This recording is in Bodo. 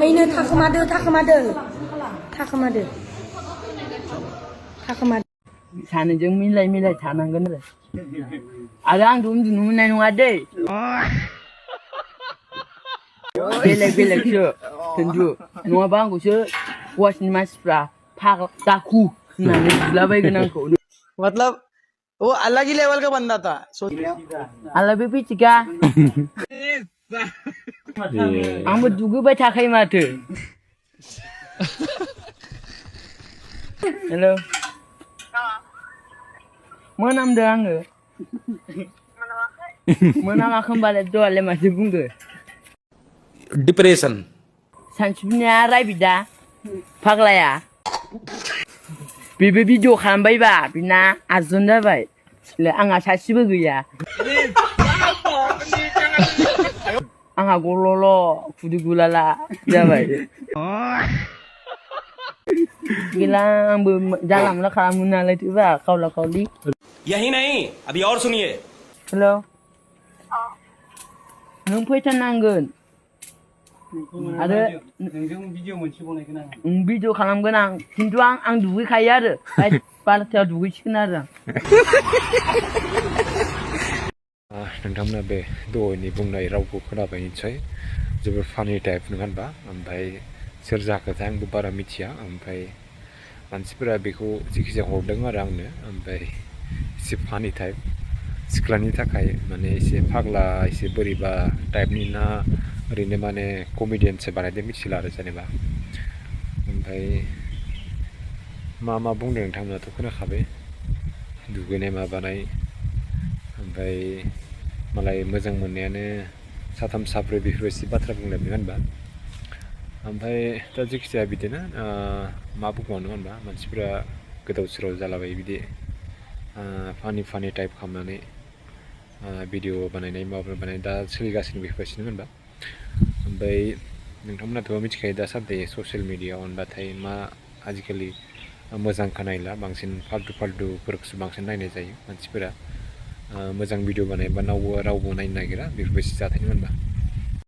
Ini थाखोमादो सानैजों मिलाय थानांगोन आरो आंथ' उन्दुनो मोननाय नङा दै बेलेगसो खिन्थु नङाबा आंखौसो हौवासिनि मानसिफ्रा फाग्ला दाखु होननानै बुलाबायगोन आंखौ मतलब वो अलग ही लेवल का बंदा था आलाबो पिटिका आंबो दुगैबाय थाखायो माथो हेल' मोनामदों आङो मोनामाखै होनबालाय दहायलाय माथो बुंदो डिप्रेशन सानसुनिया रायबिदा फाग्लाया बेबो भिडिअ खालामबायबा बिना 8 जन जाबाय आंहा सासेबो गैया आंहा गल'ल' खुदै गुलाला जाबाय गैला आंबो जानला मोनला खालामो नालाय थोबा खावला खावलि यही नहीं अभी और सुनिए हेल' नों फैथारनांगोन आरो भिडिअ खालामगोन आं खिन्थु आं दुगैखायो आरो 12थायाव दुगैसिगोन आरो नोंथांमोना बे दहायनि बुंनाय रावखौ खोनाबाय निस्सय जोबोर फानि टाइप नङा होनबा ओमफ्राय सोर जाखोथाय आंबो बारा मिथिया ओमफ्राय मानसिफोरा बेखौ जिखिजाया हरदों आरो आंनो ओमफ्राय एसे फानि टाइप सिख्लानि थाखाय माने एसे फाग्ला एसे बोरैबा टाइपनि ना ओरैनो माने कमेडियानसो बानायदों मिथिला आरो जेनेबा ओमफ्राय मा बुंदों नोंथांमोनाथ' खोनाखाबाय दुगैनाय माबानाय ओमफ्राय मालाय मोजां मोननायानो साथाम साब्रै बेफोरबायदि बाथ्रा बुंनाय नङा होनबा ओमफ्राय दा जेखिजाया बिदिनो मा बुंबावनो होनबा मानसिफोरा गोदाव सोराव जालाबायो बिदि फानि टाइप खालामनानै भिडिअ बानायनाय माबा बानायनाय दा सोलिगासिनो बेफोरबायदिनो होनबा ओमफ्राय नोंथांमोनाथ' मिथिखायो दासान्दि ससियेल मिडियाआव होनबाथाय मा आजिखालि मोजांखौ नायला बांसिन फाल्थुफोरखौसो बांसिन नायनाय जायो मानसिफोरा मोजां भिडिअ बानायबा रावबो नायनो नागिरा बेफोरबायदि जाथायनो होनबा